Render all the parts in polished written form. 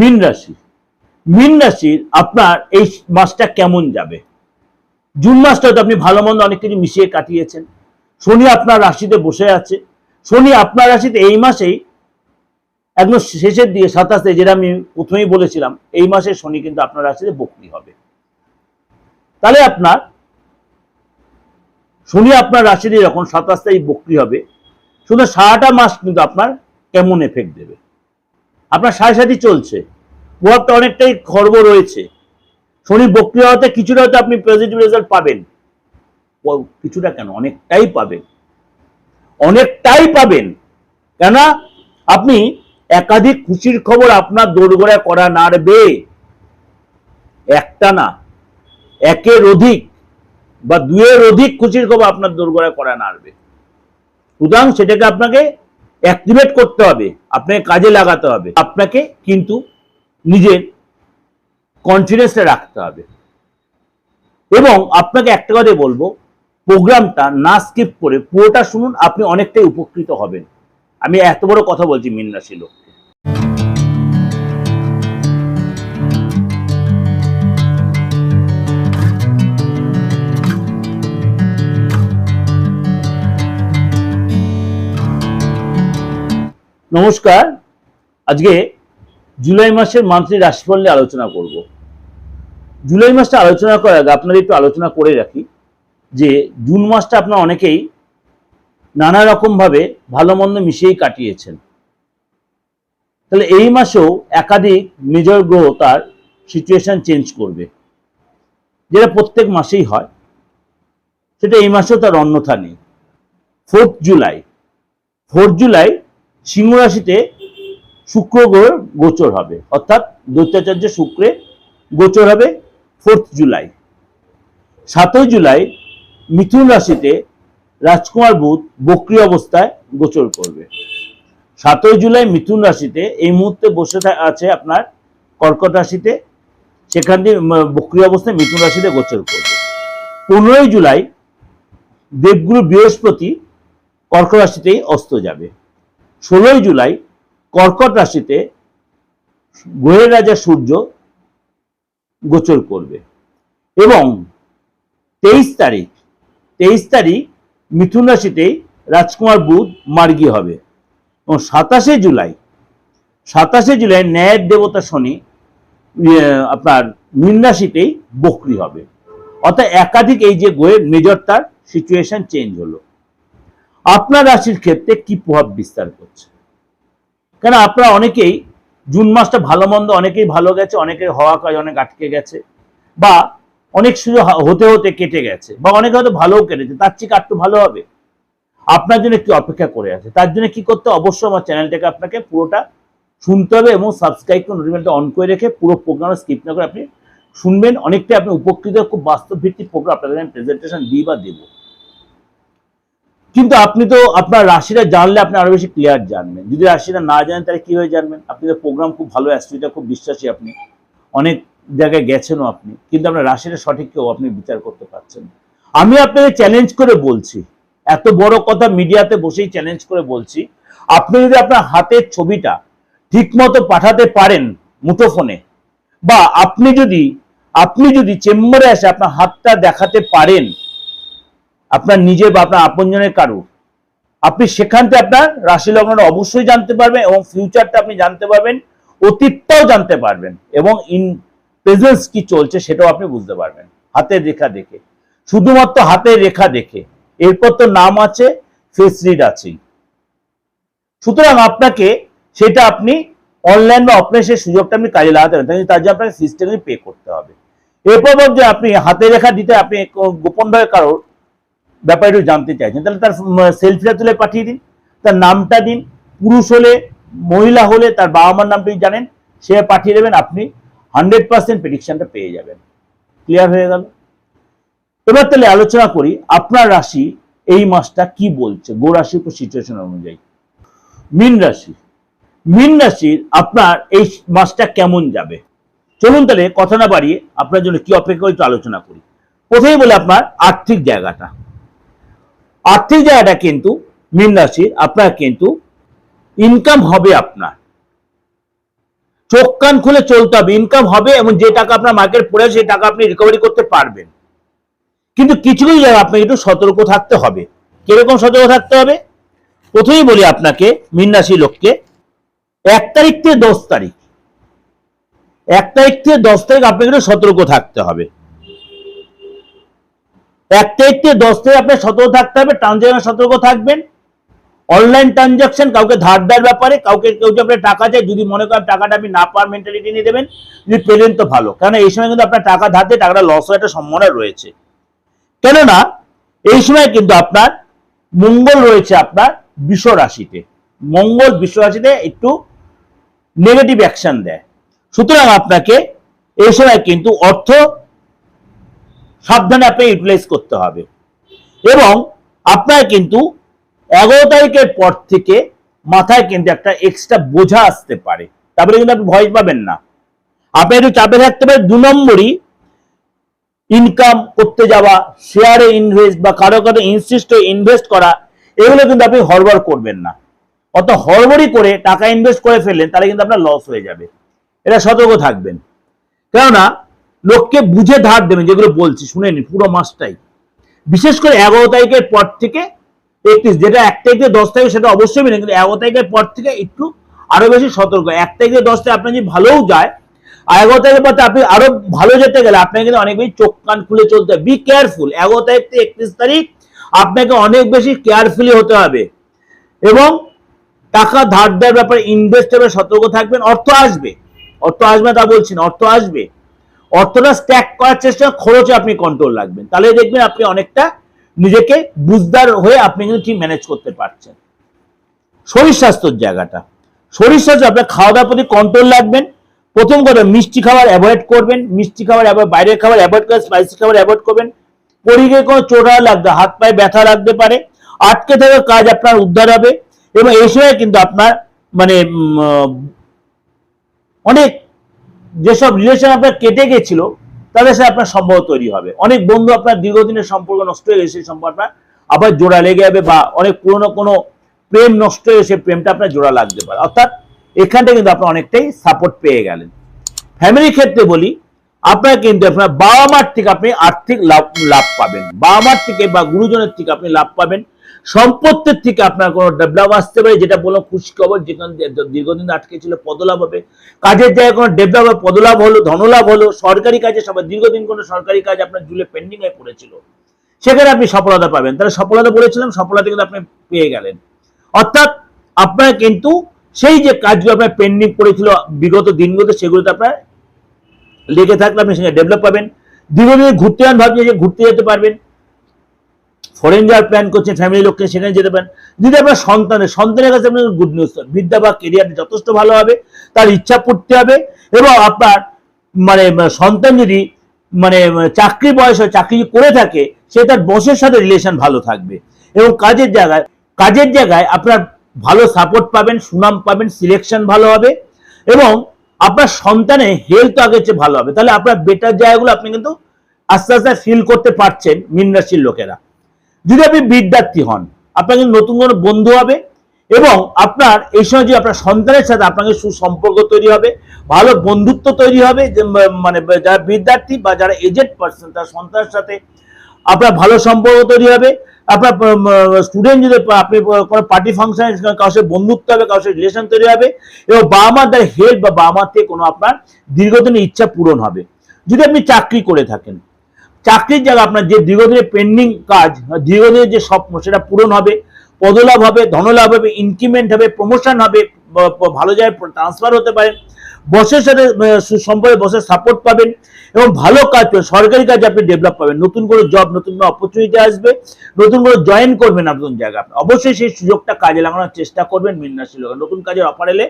মীন রাশি। মীন রাশির আপনার এই মাসটা কেমন যাবে? জুন মাসটা তো আপনি ভালো মন্দ অনেক কিছু মিশিয়ে কাটিয়েছেন। শনি আপনার রাশিতে বসে আছে। শনি আপনার রাশিতে এই মাসেই একদম শেষের দিকে 27 যেটা আমি প্রথমেই বলেছিলাম, এই মাসে শনি কিন্তু আপনার রাশিতে বক্রি হবে। তাহলে আপনার শনি আপনার রাশিতে যখন 27 তারিখ বক্রি হবে, শুধু সারাটা মাস কিন্তু আপনার কেমন এফেক্ট দেবে। আপনার 7.5 চলছে, প্রভাবটা অনেকটাই খর্ব রয়েছে। শনি বক্রি হওয়াতে কিছুটা হয়তো আপনি পজিটিভ রেজাল্ট পাবেন, কিছুটা কেন অনেকটাই পাবেন, অনেকটাই পাবেন। কেন? আপনি একাধিক খুশির খবর আপনার দোরগোড়ায় করা নাড়বে, একটা না, একের অধিক বা দুয়ের অধিক খুশির খবর আপনার দোরগোড়ায় করা নাড়বে। সুতরাং সেটাকে আপনাকে অ্যাক্টিভেট করতে হবে, আপনাকে কাজে লাগাতে হবে, আপনাকে কিন্তু নিজের কনফিডেন্সটা রাখতে হবে। এবং আপনাকে একটা কথাই বলবো, প্রোগ্রামটা না স্কিপ করে পুরোটা শুনুন, আপনি অনেকটাই উপকৃত হবেন। আমি এত বড় কথা বলছি মীন রাশির লোককে। নমস্কার, আজকে জুলাই মাসের মান্থলি রাশিফল নিয়ে আলোচনা করব। জুলাই মাসটা আলোচনা করার আগে আপনাদের একটু আলোচনা করে রাখি যে জুন মাসটা আপনারা অনেকেই নানা রকম ভাবে ভালো মন্দ মিশিয়েই কাটিয়েছেন। তাহলে এই মাসেও একাধিক মেজর গ্রহ তার সিচুয়েশন চেঞ্জ করবে, যেটা প্রত্যেক মাসেই হয়, সেটা এই মাসেও তার অন্যথা নেই। 4 জুলাই সিংহ রাশিতে শুক্র গ্রহ গোচর হবে, অর্থাৎ দৈত্যাচার্য শুক্রে গোচর হবে 4 জুলাই। 7 জুলাই মিথুন রাশিতে রাজকুমার বুধ বক্রী অবস্থায় গোচর করবে। 7 জুলাই মিথুন রাশিতে এই মুহূর্তে বসে আছে আপনার কর্কট রাশিতে, সেখান দিয়ে বক্রী অবস্থায় মিথুন রাশিতে গোচর করবে। 15 জুলাই দেবগুরু বৃহস্পতি কর্কট রাশিতেই অস্ত যাবে। 16 জুলাই কর্কট রাশিতে গ্রহের রাজা সূর্য গোচর করবে। এবং 23 তারিখ মিথুন রাশিতেই রাজকুমার বুধ মার্গী হবে। এবং 27 জুলাই ন্যায়ের দেবতা শনি আপনার মীন রাশিতেই বক্রী হবে। অর্থাৎ একাধিক এই যে গ্রহের মেজর তার সিচুয়েশন চেঞ্জ হলো। আপনার রাশির ক্ষেত্রে কি প্রভাব বিস্তার করছে? কেন আপনারা অনেকেই জুন মাসটা ভালো মন্দ অনেকেই ভালো গেছে, অনেকের হওয়া কাজ অনেক আটকে গেছে, বা অনেক সুযোগ হতে হতে কেটে গেছে, বা অনেকে হয়তো ভালোও কেটেছে, তার চেয়ে একটু ভালো হবে। আপনার জন্য কি অপেক্ষা করে আছে? তার জন্য কি করতে? অবশ্যই আমার চ্যানেলটাকে আপনাকে পুরোটা শুনতে হবে এবং সাবস্ক্রাইব করে নোটিফিকেশনটা অন করে রেখে পুরো প্রোগ্রাম স্কিপ না করে আপনি শুনবেন। অনেকটাই আপনি উপকৃত, খুব বাস্তব ভিত্তিক প্রোগ্রাম আপনাদের আমি প্রেজেন্টেশন দিই বা দেবো। কিন্তু আপনি তো আপনার রাশিটা জানলে আপনি আরো বেশি ক্লিয়ার জানবেন। যদি রাশিটা না জানেন তাহলে কি হয়ে জানবেন? আপনি তো প্রোগ্রাম খুব ভালো, অ্যাস্ট্রোলজিটা খুব বিশ্বাসী, আপনি অনেক জায়গায় গেছেনও আপনি, কিন্তু আপনার রাশিটা সঠিক কেউ আপনি বিচার করতে পারছেন। আমি আপনাকে চ্যালেঞ্জ করে বলছি, এত বড় কথা মিডিয়াতে বসেই চ্যালেঞ্জ করে বলছি, আপনি যদি আপনার হাতের ছবিটা ঠিক মতো পাঠাতে পারেন মুঠোফোনে, বা আপনি যদি চেম্বারে এসে আপনার হাতটা দেখাতে পারেন আপনার নিজের বা আপনার আপনজনের কারো, আপনি সেখান থেকে আপনার রাশি লগ্নটা অবশ্যই জানতে পারবেন এবং ফিউচারটা আপনি জানতে পারবেন, অতীতটাও জানতে পারবেন, এবং ইন প্রেজেন্স কি চলছে সেটাও আপনি বুঝতে পারবেন হাতের রেখা দেখে, শুধুমাত্র হাতের রেখা দেখে। এরপর তো নাম আছে, ফেস রিড আছেই। সুতরাং আপনাকে সেটা আপনি অনলাইন বা অফলাইন সেই সুযোগটা আপনি কাজে লাগাতে পারেন, তার জন্য আপনাকে সিস্টেমে পে করতে হবে। এরপর যে আপনি হাতের রেখা দিতে আপনি গোপনভাবে কারোর ব্যাপারে একটু জানতে চাইছেন, তাহলে তার সেলফিটা তুলে পাঠিয়ে দিন, তার নামটা দিন, পুরুষ হলে মহিলা হলে তার বাবা মার নামটা জানেন, সে পাঠিয়ে দেবেন, আপনি 100% প্রেডিকশনটা পেয়ে যাবেন। ক্লিয়ার হয়ে গেল? এবার তাহলে আলোচনা করি আপনার রাশি এই মাসটা কি বলছে গো রাশির উপর সিচুয়েশন অনুযায়ী। মীন রাশির আপনার এই মাসটা কেমন যাবে? চলুন তাহলে কথা না বাড়িয়ে আপনার জন্য কি অপেক্ষা একটু আলোচনা করি। প্রথমেই বলে আপনার আর্থিক জায়গাটা কিন্তু মীন রাশির আপনার কিন্তু ইনকাম হবে আপনার, চোখ কান খুলে চলতে হবে, ইনকাম হবে এবং যে টাকা আপনার মার্কেট পড়ে সেই টাকা আপনি রিকভারি করতে পারবেন। কিন্তু কিছু কিছু জায়গায় আপনাকে একটু সতর্ক থাকতে হবে। কিরকম সতর্ক থাকতে হবে? প্রথমেই বলি আপনাকে, মীন রাশি লোককে 1 তারিখ থেকে 10 তারিখ, 1 তারিখ থেকে 10 তারিখ আপনাকে একটু সতর্ক থাকতে হবে। 1 তারিখ থেকে 10 তারিখ আপনার সতর্ক থাকতে হবে। ট্রানজাকশন সতর্ক থাকবেন। অনলাইন ট্রানজাকশন, কাউকে ধার দেওয়ার ব্যাপারে, কেউ যদি আপনার টাকা চায়, যদি মনে করেন টাকাটা আপনি না পাওয়ার মেন্টালিটি নিয়ে দেবেন, যদি পেলেন তো ভালো, কারণ এই সময় কিন্তু আপনার টাকা ধার দিয়ে টাকাটা লস হওয়ার একটা সম্ভাবনা রয়েছে। কেননা এই সময় কিন্তু আপনার মঙ্গল রয়েছে আপনার বৃষ রাশিতে, মঙ্গল বৃষ রাশিতে একটু নেগেটিভ অ্যাকশন দেয়। সুতরাং আপনাকে এই সময় কিন্তু অর্থ সাবধানে আপনি ইউটিলাইজ করতে হবে। এবং আপনার কিন্তু 11 তারিখের পর থেকে মাথায় কিন্তু একটা এক্সট্রা বোঝা আসতে পারে, তারপরে কিন্তু আপনি ভয় পাবেন না। আপনি একটু চাপে থাকতে পারে। 2 নম্বরই ইনকাম করতে যাওয়া, শেয়ারে ইনভেস্ট বা কারো কারো ইনসিস্ট ইনভেস্ট করা, এগুলো কিন্তু আপনি হড়বড় করবেন না। অত হড়বড়ি করে টাকা ইনভেস্ট করে ফেললেন তাহলে কিন্তু আপনার লস হয়ে যাবে, এটা সতর্ক থাকবেন। কেননা লোককে বুঝে ধার দেবেন, যেগুলো বলছি শুনে নিন পুরো মাসটাই, বিশেষ করে 11 তারিখের পর থেকে 31, যেটা 1 তারিখ থেকে 10 তারিখ সেটা অবশ্যই মেনে, কিন্তু 11 তারিখের পর থেকে একটু আরো বেশি সতর্ক। 1 তারিখ থেকে 10 তারিখ আপনার যদি ভালোও যায়, আর 11 তারিখের পর আপনি আরো ভালো যেতে গেলে আপনাকে কিন্তু অনেক বেশি চোখ কান খুলে চলতে হবে। Be careful. 11 তারিখ থেকে 31 তারিখ আপনাকে অনেক বেশি কেয়ারফুলি হতে হবে এবং টাকা ধার দেওয়ার ব্যাপারে, ইনভেস্টের সতর্ক থাকবেন। অর্থ আসবে, অর্থ আসবে তা বলছি না, অর্থ আসবে। অর্থটা স্ট্যাক করার চেষ্টা, খরচে আপনি কন্ট্রোল রাখবেন, তাহলে দেখবেন আপনি অনেকটা নিজেকে বুঝদার হয়ে আপনি কিন্তু ঠিক ম্যানেজ করতে পারছেন। শরীর স্বাস্থ্যের জায়গাটা, শরীর স্বাস্থ্য আপনার খাওয়া দাওয়ার প্রতি কন্ট্রোল রাখবেন। প্রথম কথা, মিষ্টি খাবার অ্যাভয়েড করবেন, মিষ্টি খাবার বাইরের খাবার অ্যাভয়েড করবেন, স্পাইসি খাবার অ্যাভয়েড করবেন। শরীরে কোনো চোটা লাগবে, হাত পায়ে ব্যথা লাগতে পারে, আটকে থাকা কাজ আপনার উদ্ধার হবে। এবং এই সময় কিন্তু আপনার মানে অনেক যেসব রিলেশন আপনার কেটে গেছিল তাদের সাথে আপনার সম্পর্ক তৈরি হবে। অনেক বন্ধু আপনার দীর্ঘদিনের সম্পর্ক নষ্ট হয়ে গেছে, সেই সম্পর্ক আপনার আবার জোড়া লেগে যাবে, বা অনেক পুরনো কোনো প্রেম নষ্ট হয়ে গেছে, প্রেমটা আপনার জোড়া লাগতে পারে। অর্থাৎ এখানটা কিন্তু আপনার অনেকটাই সাপোর্ট পেয়ে গেলেন। ফ্যামিলির ক্ষেত্রে বলি, আপনার কিন্তু আপনার বাবা মার থেকে আপনি আর্থিক লাভ পাবেন, বাবা মার থেকে বা গুরুজনের থেকে আপনি লাভ পাবেন। সম্পত্তির থেকে আপনার কোনো ডেভেলপ আসতে পারে, যেটা বললাম খুশি খবর, যেখানে দীর্ঘদিন আটকে ছিল পদলাভ হবে। কাজের জায়গায় কোনো ডেভেলপ হবে, পদলাভ হলো, ধনলাভ হলো। সরকারি কাজে সবাই দীর্ঘদিন কোনো সরকারি কাজ আপনার ঝুলে পেন্ডিং হয়ে পড়েছিল, সেখানে আপনি সফলতা পাবেন। তাহলে সফলতা বলেছিলাম, সফলতা কিন্তু আপনি পেয়ে গেলেন। অর্থাৎ আপনার কিন্তু সেই যে কাজগুলো আপনার পেন্ডিং পড়েছিল বিগত দিনগুলোতে, সেগুলোতে আপনার লেগে থাকলে আপনি সেখানে ডেভেলপ পাবেন। দীর্ঘদিন ঘুরতে যান ভাবছেন, যে ঘুরতে যেতে পারবেন। ফরেন যাওয়ার প্ল্যান করছেন ফ্যামিলির লোককে, সেখানে যেতে পারেন। যদি আপনার সন্তানের কাছে আপনার গুড নিউজ, বিদ্যা বা কেরিয়ার যথেষ্ট ভালো হবে, তার ইচ্ছা পূর্তি হবে। এবং আপনার মানে সন্তান যদি মানে চাকরি বয়স হয়, চাকরি করে থাকে, সে তার বসের সাথে রিলেশন ভালো থাকবে। এবং কাজের জায়গায় আপনার ভালো সাপোর্ট পাবেন, সুনাম পাবেন, সিলেকশন ভালো হবে। এবং আপনার সন্তানের হেলথ আগের চেয়ে ভালো হবে। তাহলে আপনার বেটার জায়গাগুলো আপনি কিন্তু আস্তে আস্তে ফিল করতে পারছেন মীন রাশির লোকেরা। যদি আপনি বিদ্যার্থী হন, আপনার কিন্তু নতুন কোনো বন্ধু হবে। এবং আপনার এই সময় যে আপনার সন্তানের সাথে আপনাকে সুসম্পর্ক তৈরি হবে, ভালো বন্ধুত্ব তৈরি হবে। মানে যারা বিদ্যার্থী বা যারা এজেড পার্সন, তার সন্তানের সাথে আপনার ভালো সম্পর্ক তৈরি হবে। আপনার স্টুডেন্ট যদি আপনি কোনো পার্টি ফাংশনে কারোর সাথে বন্ধুত্ব হবে, কারোর সাথে রিলেশন তৈরি হবে। এবং বাবা মার দ্বারা হেল্প বা বাবা মার থেকে কোনো আপনার দীর্ঘদিনের ইচ্ছা পূরণ হবে। যদি আপনি চাকরি করে থাকেন, চাকরির জায়গায় আপনার যে দীর্ঘদিনের পেন্ডিং কাজ, দীর্ঘদিনের যে স্বপ্ন, সেটা পূরণ হবে। পদলাভ হবে, ধনলাভ হবে, ইনক্রিমেন্ট হবে, প্রমোশন হবে, ভালো জায়গায় ট্রান্সফার হতে পারে। বসের সাথে সম্পর্কে বসের সাপোর্ট পাবেন এবং ভালো কাজ, সরকারি কাজে আপনি ডেভেলপ পাবেন। নতুন করে জব, নতুন করে অপরচুনিটি আসবে, নতুন করে জয়েন করবেন নতুন জায়গায়। আপনি অবশ্যই সেই সুযোগটা কাজে লাগানোর চেষ্টা করবেন মীন রাশির লোক। নতুন কাজের অফার এলে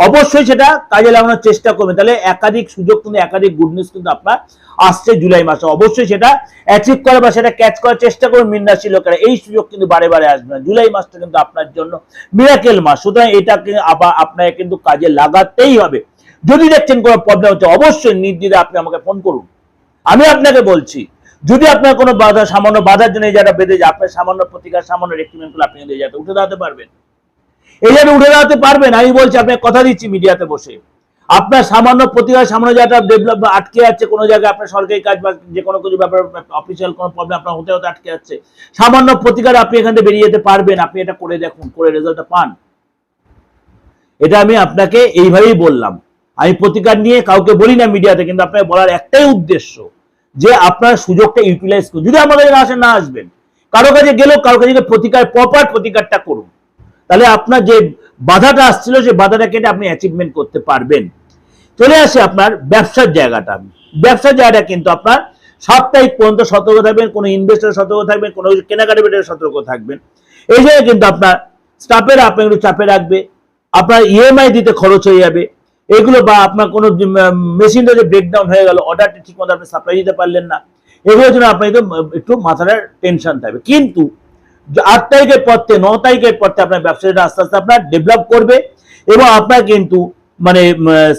অবশ্যই সেটা কাজে লাগানোর চেষ্টা করবেন। তাহলে একাধিক সুযোগ কিন্তু, একাধিক গুড নিউজ কিন্তু আপনার আসছে জুলাই মাসে। অবশ্যই সেটা অ্যাচিভ করা বা সেটা ক্যাচ করার চেষ্টা করবেন মীন রাশির লোকেরা। এই সুযোগ কিন্তু বারে বারে আসবে না। জুলাই মাসটা কিন্তু আপনার জন্য মিরাকেল মাস। সুতরাং এটাকে আবার আপনাকে কিন্তু কাজে লাগাতেই হবে। যদি দেখছেন কোনো প্রবলেম হচ্ছে, অবশ্যই নির্দ্বিধায় আপনি আমাকে ফোন করুন। আমি আপনাকে বলছি, যদি আপনার কোনো বাধা, সামান্য বাধার জন্য এই জায়গাটা বেঁধে যায়, আপনার সামান্য প্রতিকার, সামান্য রেক্টিমেন্ট করলে আপনি উঠে দাঁড়াতে পারবেন। এই জায়গায় উঠে দাঁড়াতে পারবেন। আমি বলছি, আপনাকে কথা দিচ্ছি মিডিয়াতে বসে, আপনার সামান্য প্রতিকার, সামান্য জায়গাটা ডেভেলপ আটকে যাচ্ছে কোনো জায়গায়, আপনার সরকারি কাজ বা যে কোনো কিছু ব্যাপার অফিসিয়াল কোনো প্রবলেম আপনার হতে হতে আটকে যাচ্ছে, সামান্য প্রতিকার আপনি এখান থেকে বেরিয়ে যেতে পারবেন। আপনি এটা করে দেখুন, করে রেজাল্টটা পান। এটা আমি আপনাকে এইভাবেই বললাম। আমি প্রতিকার নিয়ে কাউকে বলি না মিডিয়াতে, কিন্তু আপনাকে বলার একটাই উদ্দেশ্য যে আপনার সুযোগটা ইউটিলাইজ করুন। যদি আমাদের কাছে আসেন, না আসবেন, কারো কাছে গেলেও কারো কাছে প্রতিকার, প্রপার প্রতিকারটা করুন। তাহলে আপনার যে বাধাটা আসছিল সেই বাধাটা কেটে আপনি অ্যাচিভমেন্ট করতে পারবেন। চলে আসে আপনার ব্যবসার জায়গাটা। ব্যবসার জায়গাটা কিন্তু আপনার 7 তারিখ পর্যন্ত সতর্ক থাকবেন, কোনো ইনভেস্টর সতর্ক থাকবেন, কোনো কেনাকাটা বেটার সতর্ক থাকবেন। এই জায়গায় কিন্তু আপনার স্টাফের আপনার একটু চাপে রাখবে, আপনার ইএমআই দিতে খরচ হয়ে যাবে এগুলো, বা আপনার কোনো মেশিনটা যে ব্রেকডাউন হয়ে গেল, অর্ডারটা ঠিক মতো আপনি সাপ্লাই দিতে পারলেন না, এগুলোর জন্য আপনার একটু মাথাটা টেনশন থাকবে। কিন্তু 8 তারিখের পর থেকে 9 তারিখের পর থেকে আপনার ব্যবসাটা আস্তে আস্তে আপনার ডেভেলপ করবে এবং আপনার কিন্তু মানে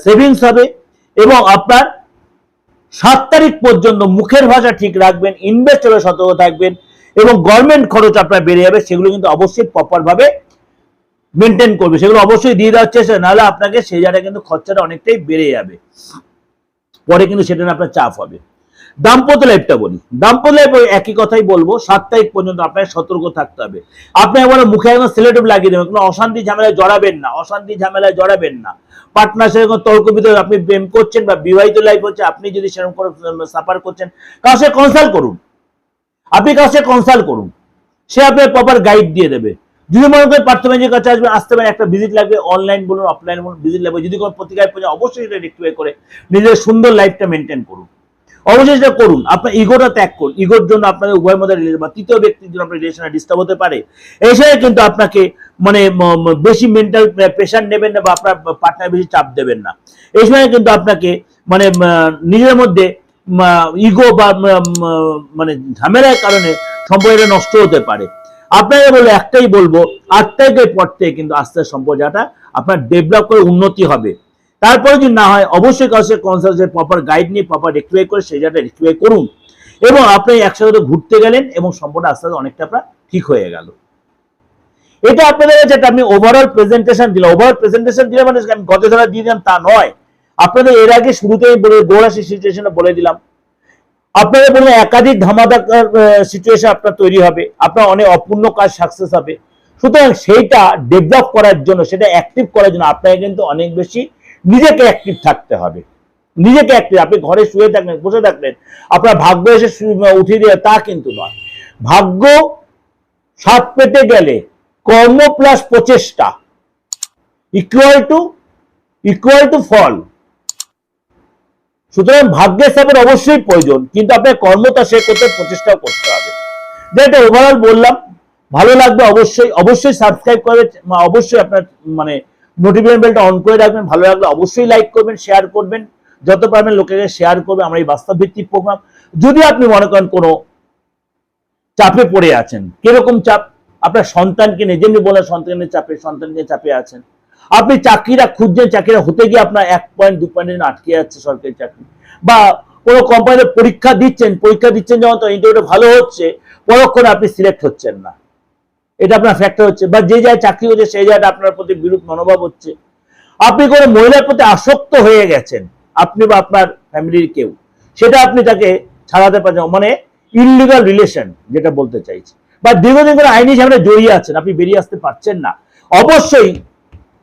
সেভিংস হবে। এবং আপনার 7 তারিখ পর্যন্ত মুখের ভাষা ঠিক রাখবেন, ইনভেস্টরে সতর্ক থাকবেন এবং গভর্নমেন্ট খরচ আপনার বেড়ে যাবে, সেগুলো কিন্তু অবশ্যই প্রপার ভাবে মেনটেন করবে, সেগুলো অবশ্যই দিয়ে দেওয়ার চেষ্টা, নাহলে আপনাকে সেই জায়গাটা কিন্তু খরচাটা অনেকটাই বেড়ে যাবে, পরে কিন্তু সেটা আপনার চাপ হবে। দাম্পত্য লাইফটা বলি, দাম্পত্য লাইফ একই কথাই বলবো, 7 তারিখ পর্যন্ত আপনার সতর্ক থাকতে হবে। আপনি একবার মুখে একদম সিলেটিভ লাগিয়ে দেবেন, কোনো অশান্তি ঝামেলায় জড়াবেন না, অশান্তি ঝামেলায় জড়াবেন না। পার্টনার সাথে কোনো তর্ক বিতর্ক, আপনি প্রেম করছেন বা বিবাহিত লাইফ হচ্ছে, আপনি যদি সেরকম করে সাফার করছেন, কারোর সাথে কনসাল্ট করুন, আপনি কারোর সাথে কনসাল্ট করুন, সে আপনার প্রপার গাইড দিয়ে দেবে। যদি মনে করেন পার্থমেন্টের কাছে আসবেন, আসতে পারেন, একটা ভিজিট লাগবে, অনলাইন বলুন অফলাইন বলুন, ভিজিট লাগবে। যদি কোনো প্রতিকার পড়ে অবশ্যই এটা রেক্টিফাই করে নিজের সুন্দর লাইফটা মেনটেন করুন, অবশ্যই সেটা করুন। আপনার ইগোটা ত্যাগ করুন, ইগোর জন্য আপনাদের উভয়ের মধ্যে বা তৃতীয় ব্যক্তির জন্য আপনার রিলেশনে ডিস্টার্ব হতে পারে। এই সময় কিন্তু আপনাকে মানে বেশি মেন্টাল প্রেশার নেবেন না বা আপনার পার্টনার বেশি চাপ দেবেন না। এই সময় কিন্তু আপনাকে মানে নিজের মধ্যে ইগো বা মানে ঝামেলার কারণে সম্পর্কটা নষ্ট হতে পারে। আপনাকে বলে একটাই বলবো, 8 তারিখের পর থেকে কিন্তু আস্তে আস্তে সম্পর্কটা আপনার ডেভেলপ করে উন্নতি হবে। তারপরে যদি না হয়, অবশ্যই কারোর সাথে কনসাল্ট, প্রপার গাইড নিয়ে প্রপার রেক্টিফাই করে সেই জায়গাটা রেক্টিফাই করুন এবং আপনি একসাথে ঘুরতে গেলেন এবং সম্পর্কটা আস্তে আস্তে অনেকটা আপনার ঠিক হয়ে গেল। এটা আপনাদের যেটা আমি ওভারঅল প্রেজেন্টেশন দিলাম, ওভারঅল প্রেজেন্টেশন দিলে মানে আমি গত ধারা দিয়ে দিলাম তা নয়। আপনাদের এর আগে শুরুতেই বলে দৌড়াশি সিচুয়েশনে বলে দিলাম, আপনাদের বলুন একাধিক ধামাদার সিচুয়েশন আপনার তৈরি হবে, আপনার অনেক অপূর্ণ কাজ সাকসেস হবে। সুতরাং সেইটা ডেভেলপ করার জন্য, সেটা অ্যাক্টিভ করার জন্য আপনাকে কিন্তু অনেক বেশি নিজেকে অ্যাক্টিভ থাকতে হবে। নিজেকে অ্যাক্টিভ, আপনি ঘরে শুয়ে থাকলেন, বসে থাকলেন, আপনার ভাগ্য এসে উঠিয়ে দিয়ে তা কিন্তু নয়। ভাগ্য সাত পেতে গেলে কর্ম প্লাস প্রচেষ্টা ইকুয়াল টু ফল। সুতরাং ভাগ্যের সাপের অবশ্যই প্রয়োজন, কিন্তু আপনার কর্মটা সে করতে প্রচেষ্টাও করতে হবে। যেটা ওভারঅল বললাম, ভালো লাগবে অবশ্যই, অবশ্যই সাবস্ক্রাইব করবেন, অবশ্যই আপনার মানে নোটিফিকেশন বেলটা অন করে রাখবেন। ভালো লাগলে অবশ্যই লাইক করবেন, শেয়ার করবেন, যত পারবেন লোকের শেয়ার করবেন। আমরা এই বাস্তব ভিত্তিক প্রোগ্রাম। যদি আপনি মনে করেন কোনো চাপে পড়ে আছেন, কিরকম চাপ, আপনার সন্তানকে নিয়ে, যেমনি বলেন সন্তানের চাপে, সন্তানকে চাপে আছেন, আপনি চাকরিটা খুঁজছেন, চাকরিটা হতে গিয়ে আপনার 1 পয়েন্ট 2 পয়েন্ট আটকে যাচ্ছে সরকারি চাকরি, বা কোনো কোম্পানিতে পরীক্ষা দিচ্ছেন যখন তো ইন্টারভিউটা ভালো হচ্ছে, পরক্ষণে আপনি সিলেক্ট হচ্ছেন না, এটা আপনার ফ্যাক্টর হচ্ছে, বা যে জায়গায় চাকরি হচ্ছে সেই জায়গাটা আপনার প্রতি বিরূপ মনোভাব হচ্ছে, আপনি কোনো মহিলার প্রতি আসক্ত হয়ে গেছেন, আপনি বা আপনার ফ্যামিলির কেউ, সেটা আপনি তাকে ছাড়াতে পারছেন, মানে ইললিগাল রিলেশন যেটা বলতে চাইছি, বা দীর্ঘদিন করে আইনি ঝামেলায় জড়িয়ে আছেন, আপনি বেরিয়ে আসতে পারছেন না, অবশ্যই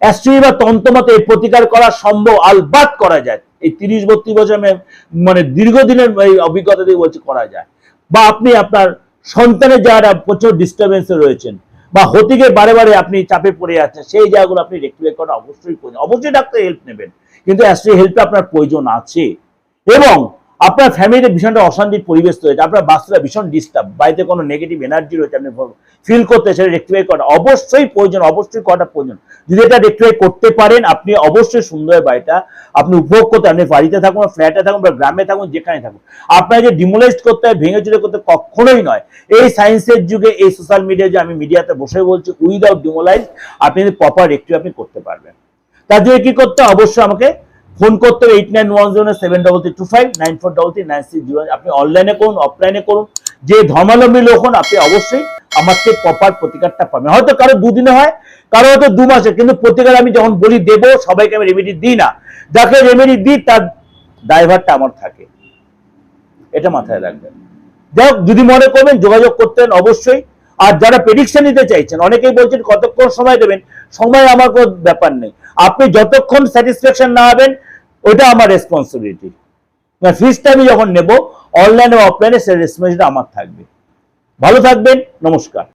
অ্যাস্ট্রোলজি বা তন্ত্রমতে এই প্রতিকার করা সম্ভব, আলবাত করা যায়। এই 30-32 বছর মানে দীর্ঘদিনের এই অভিজ্ঞতা দিয়ে বলছি করা যায়। বা আপনি আপনার সন্তানের যারা প্রচুর ডিস্টারবেন্সে রয়েছেন, বা হতে গিয়ে বারে বারে আপনি চাপে পড়ে যাচ্ছেন, সেই জায়গাগুলো আপনি রেক্টিফাই করা অবশ্যই প্রয়োজন। অবশ্যই ডাক্তার হেল্প নেবেন, কিন্তু অ্যাস্ট্রোলজি হেল্পে আপনার প্রয়োজন আছে। এবং আপনার ফ্যামিলিতে ভীষণ অশান্তির পরিবেশ রয়েছে, আপনার বাচ্চারা ভীষণ ডিস্টার্ব, বাড়িতে কোনো নেগেটিভ এনার্জি রয়েছে, আপনি ফিল করতে, সেটা রেক্টিফাই করা অবশ্যই প্রয়োজন, অবশ্যই করাটা প্রয়োজন। যদি এটা রেক্টিফাই করতে পারেন, আপনি অবশ্যই সুন্দর বাড়িটা আপনি উপভোগ করতে, আপনি বাড়িতে থাকুন, ফ্ল্যাটে থাকুন, বা গ্রামে থাকুন, যেখানে থাকুন, আপনাকে ডিমোলাইজ করতে হয়, ভেঙে চুরে করতে কখনোই নয়। এই সায়েন্সের যুগে, এই সোশ্যাল মিডিয়া যে আমি মিডিয়াতে বসে বলছি, উইদাউট ডিমোলাইজ আপনি প্রপার রেক্টিফাই আপনি করতে পারবেন। তার জন্য কি করতে, অবশ্যই আমাকে ফোন করতে হবে 89107325 943396 0। আপনি অনলাইনে করুন, অফলাইনে করুন, যে ধর্মাবলম্বী লোক হন, আপনি অবশ্যই আমার থেকে প্রপার প্রতিকারটা পাবেন। হয়তো কারো দুদিনে হয়, কারো হয়তো 2 মাসে, কিন্তু প্রতিকার আমি যখন বলি দেবো, সবাইকে আমি রেমেডি দিই না। যাকে রেমেডি দিই তার ড্রাইভারটা আমার থাকে, এটা মাথায় রাখবেন। যাই হোক, যদি মনে করবেন যোগাযোগ করতেন অবশ্যই। আর যারা প্রেডিকশন নিতে চাইছেন, অনেকেই বলছেন কতক্ষণ সময় দেবেন, সময় আমার কোনো ব্যাপার নেই, আপনি যতক্ষণ স্যাটিসফ্যাকশন না হবেন ওইটা আমার রেসপন্সিবিলিটি। ফিজটা আমি যখন নেব অনলাইনে অফলাইনে, সেই রেসপন্সিবিলিটি আমার থাকবে। ভালো থাকবেন, নমস্কার।